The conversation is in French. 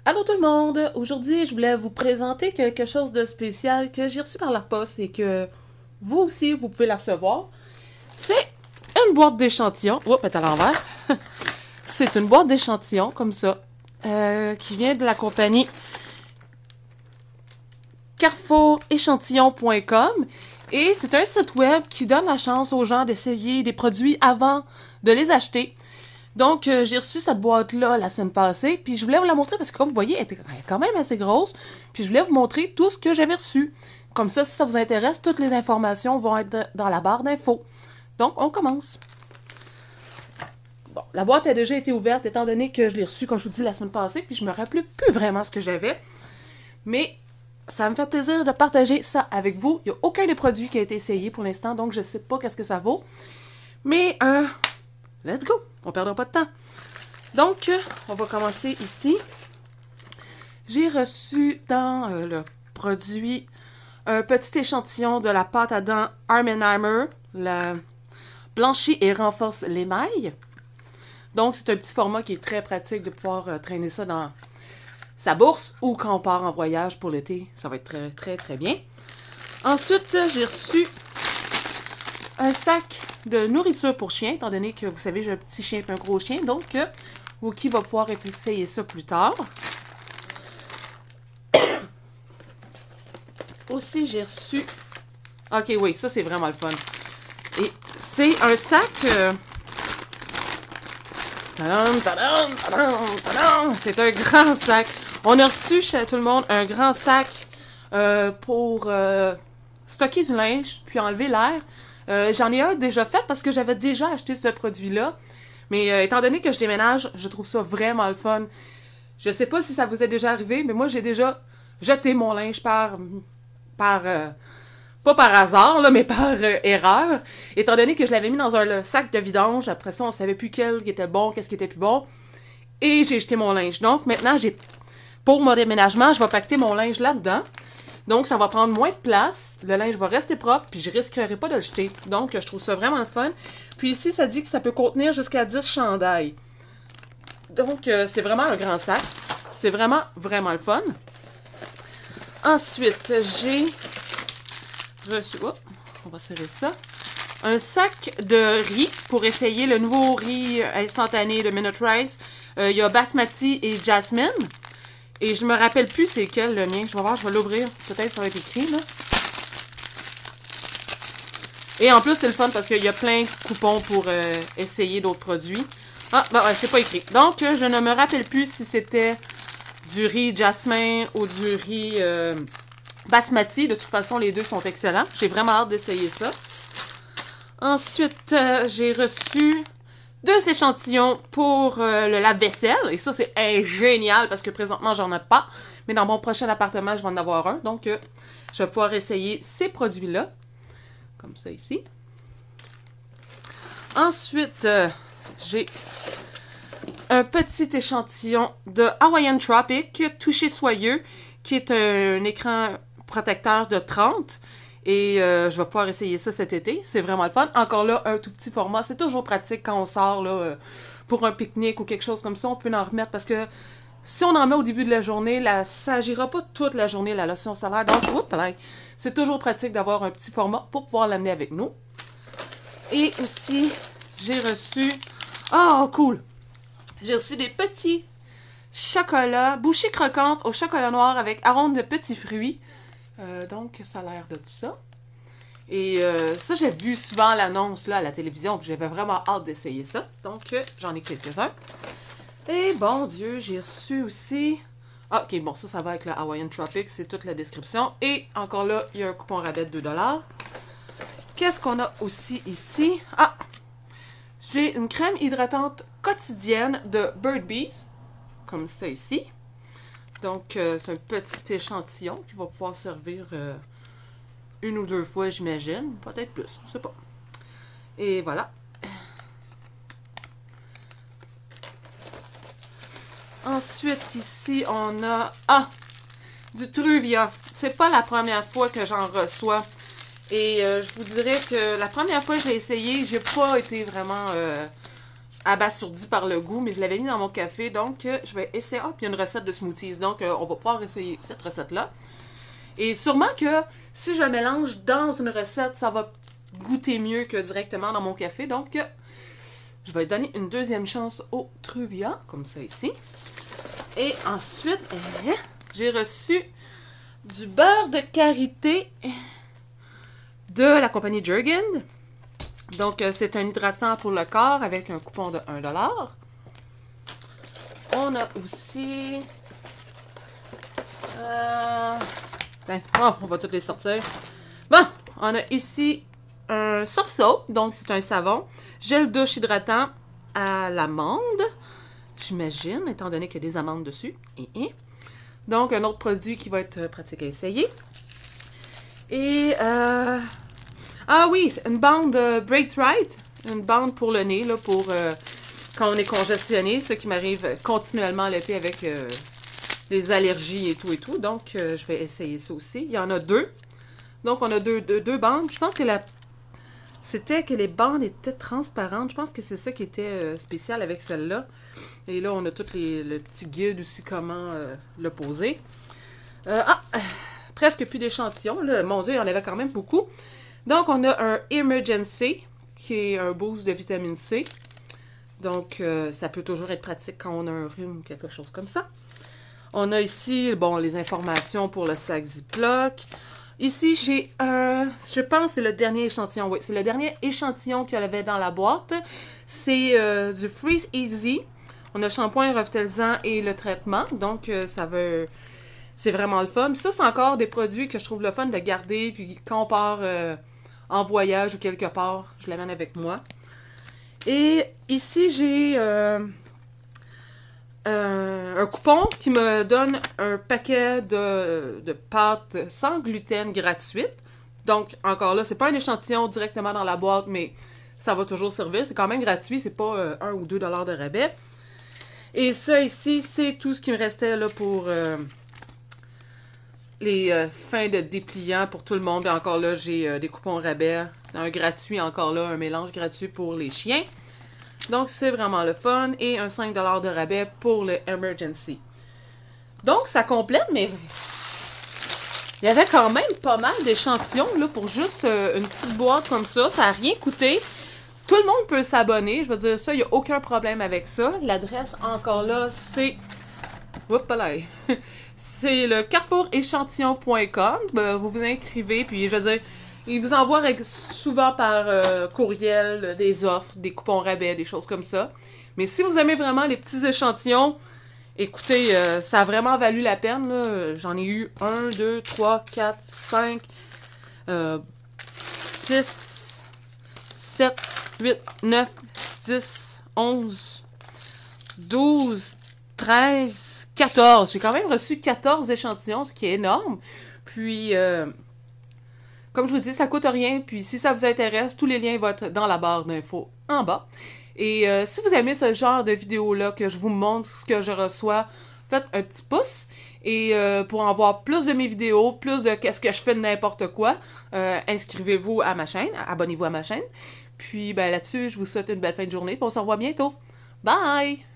Allô tout le monde! Aujourd'hui, je voulais vous présenter quelque chose de spécial que j'ai reçu par la poste et que vous aussi, vous pouvez la recevoir. C'est une boîte d'échantillons. Oups, elle est à l'envers. C'est une boîte d'échantillons, comme ça, qui vient de la compagnie carrefouréchantillons.com. Et c'est un site web qui donne la chance aux gens d'essayer des produits avant de les acheter. Donc, j'ai reçu cette boîte-là la semaine passée, puis je voulais vous la montrer parce que, comme vous voyez, elle est quand même assez grosse, puis je voulais vous montrer tout ce que j'avais reçu. Comme ça, si ça vous intéresse, toutes les informations vont être dans la barre d'infos. Donc, on commence. Bon, la boîte a déjà été ouverte, étant donné que je l'ai reçue, comme je vous dis, la semaine passée, puis je me rappelais plus vraiment ce que j'avais. Mais ça me fait plaisir de partager ça avec vous. Il n'y a aucun des produits qui a été essayé pour l'instant, donc je ne sais pas qu'est-ce que ça vaut. Mais, let's go! On ne perdra pas de temps. Donc, on va commencer ici. J'ai reçu dans le produit un petit échantillon de la pâte à dents Arm & Hammer, la blanchit et renforce l'émail. Donc, c'est un petit format qui est très pratique de pouvoir traîner ça dans sa bourse ou quand on part en voyage pour l'été. Ça va être très, très, très bien. Ensuite, j'ai reçu un sac de nourriture pour chien, étant donné que, vous savez, j'ai un petit chien et un gros chien, donc Wookie va pouvoir essayer ça plus tard. Aussi, j'ai reçu... Ok, oui, ça, c'est vraiment le fun. Et c'est un sac... C'est un grand sac. On a reçu chez tout le monde un grand sac pour stocker du linge, puis enlever l'air. J'en ai un déjà fait parce que j'avais déjà acheté ce produit-là. Mais étant donné que je déménage, je trouve ça vraiment le fun. Je sais pas si ça vous est déjà arrivé, mais moi, j'ai déjà jeté mon linge pas par hasard, là, mais par erreur. Étant donné que je l'avais mis dans un sac de vidange, après ça, on savait plus quel qui était bon, qu'est-ce qui était plus bon. Et j'ai jeté mon linge. Donc, maintenant, pour mon déménagement, je vais pacter mon linge là-dedans. Donc, ça va prendre moins de place. Le linge va rester propre, puis je risquerai pas de le jeter. Donc, je trouve ça vraiment le fun. Puis ici, ça dit que ça peut contenir jusqu'à 10 chandails. Donc, c'est vraiment un grand sac. C'est vraiment, vraiment le fun. Ensuite, j'ai reçu... Oh, on va serrer ça. Un sac de riz pour essayer le nouveau riz instantané de Minute Rice. Il y a Basmati et Jasmine. Et je me rappelle plus c'est quel le mien. Je vais voir, je vais l'ouvrir. Peut-être ça va être écrit, là. Et en plus, c'est le fun parce qu'il y a plein de coupons pour essayer d'autres produits. Ah, ben ouais, c'est pas écrit. Donc, je ne me rappelle plus si c'était du riz jasmin ou du riz basmati. De toute façon, les deux sont excellents. J'ai vraiment hâte d'essayer ça. Ensuite, j'ai reçu 2 échantillons pour le lave-vaisselle. Et ça, c'est génial parce que présentement, j'en ai pas. Mais dans mon prochain appartement, je vais en avoir un. Donc, je vais pouvoir essayer ces produits-là. Comme ça ici. Ensuite, j'ai un petit échantillon de Hawaiian Tropic Toucher Soyeux, qui est un écran protecteur de 30. Et je vais pouvoir essayer ça cet été. C'est vraiment le fun. Encore là, un tout petit format. C'est toujours pratique quand on sort là, pour un pique-nique ou quelque chose comme ça. On peut en remettre parce que si on en met au début de la journée, ça n'agira pas toute la journée, la lotion solaire. Donc, c'est toujours pratique d'avoir un petit format pour pouvoir l'amener avec nous. Et ici, j'ai reçu... Oh, cool! J'ai reçu des petits chocolats, bouchées croquantes au chocolat noir avec arôme de petits fruits. Donc, ça a l'air de ça. Et ça, j'ai vu souvent l'annonce là à la télévision, puis j'avais vraiment hâte d'essayer ça. Donc, j'en ai quelques-uns. Et bon Dieu, j'ai reçu aussi... Ah, ok, bon, ça va avec le Hawaiian Tropic, c'est toute la description. Et encore là, il y a un coupon rabais de 2$. Qu'est-ce qu'on a aussi ici? Ah! J'ai une crème hydratante quotidienne de Bird Bees, comme ça ici. Donc, c'est un petit échantillon qui va pouvoir servir 1 ou 2 fois, j'imagine. Peut-être plus, je sais pas. Et voilà. Ensuite, ici, on a... Ah! Du Truvia. C'est pas la première fois que j'en reçois. Et je vous dirais que la première fois que j'ai essayé, j'ai pas été vraiment abasourdi par le goût, mais je l'avais mis dans mon café, donc je vais essayer. Ah, puis il y a une recette de smoothies, donc on va pouvoir essayer cette recette-là. Et sûrement que si je le mélange dans une recette, ça va goûter mieux que directement dans mon café, donc je vais donner une deuxième chance au Truvia, comme ça ici. Et ensuite, j'ai reçu du beurre de karité de la compagnie Jergens. Donc, c'est un hydratant pour le corps avec un coupon de 1$. On a aussi... on va toutes les sortir. Bon, on a ici un soft soap, donc c'est un savon. Gel douche hydratant à l'amande, j'imagine, étant donné qu'il y a des amandes dessus. Donc, un autre produit qui va être pratique à essayer. Et, ah oui, une bande Braithright, une bande pour le nez, là, pour quand on est congestionné, ce qui m'arrive continuellement l'été avec les allergies et tout. Donc, je vais essayer ça aussi. Il y en a 2. Donc, on a deux bandes. Je pense que c'était que les bandes étaient transparentes. Je pense que c'est ça qui était spécial avec celle-là. Et là, on a tout le petit guide aussi, comment le poser. Presque plus d'échantillons. Mon Dieu, il y en avait quand même beaucoup. Donc, on a un Emergency, qui est un boost de vitamine C. Donc, ça peut toujours être pratique quand on a un rhume ou quelque chose comme ça. On a ici, bon, les informations pour le sac Ziploc. Ici, j'ai je pense que c'est le dernier échantillon. Oui, c'est le dernier échantillon qu'il y avait dans la boîte. C'est du Freeze Easy. On a le shampoing revitalisant et le traitement. Donc, c'est vraiment le fun. Puis ça, c'est encore des produits que je trouve le fun de garder. Puis quand on part en voyage ou quelque part, je l'amène avec moi. Et ici, j'ai un coupon qui me donne un paquet de pâtes sans gluten gratuites. Donc, encore là, c'est pas un échantillon directement dans la boîte, mais ça va toujours servir. C'est quand même gratuit, c'est pas 1 ou 2$ de rabais. Et ça ici, c'est tout ce qui me restait là pour les fins de dépliants pour tout le monde. Et encore là, j'ai des coupons rabais, un gratuit encore là, un mélange gratuit pour les chiens. Donc, c'est vraiment le fun. Et un 5$ de rabais pour le Emergency. Donc, ça complète, mais il y avait quand même pas mal d'échantillons là pour juste une petite boîte comme ça. Ça n'a rien coûté. Tout le monde peut s'abonner. Je veux dire, ça, il n'y a aucun problème avec ça. L'adresse, encore là, c'est... Oups là. C'est le carrefouréchantillon.com. Vous vous inscrivez, puis je veux dire... Ils vous envoient souvent par courriel des offres, des coupons rabais, des choses comme ça. Mais si vous aimez vraiment les petits échantillons, écoutez, ça a vraiment valu la peine. J'en ai eu 1, 2, 3, 4, 5, 6, 7, 8, 9, 10, 11, 12, 13, 14. J'ai quand même reçu 14 échantillons, ce qui est énorme. Puis... comme je vous dis, ça coûte rien, puis si ça vous intéresse, tous les liens vont être dans la barre d'infos en bas. Et si vous aimez ce genre de vidéo-là, que je vous montre ce que je reçois, faites un petit pouce. Et pour en voir plus de mes vidéos, plus de qu'est-ce que je fais de n'importe quoi, inscrivez-vous à ma chaîne, abonnez-vous à ma chaîne. Puis ben, là-dessus, je vous souhaite une belle fin de journée, puis on se revoit bientôt. Bye!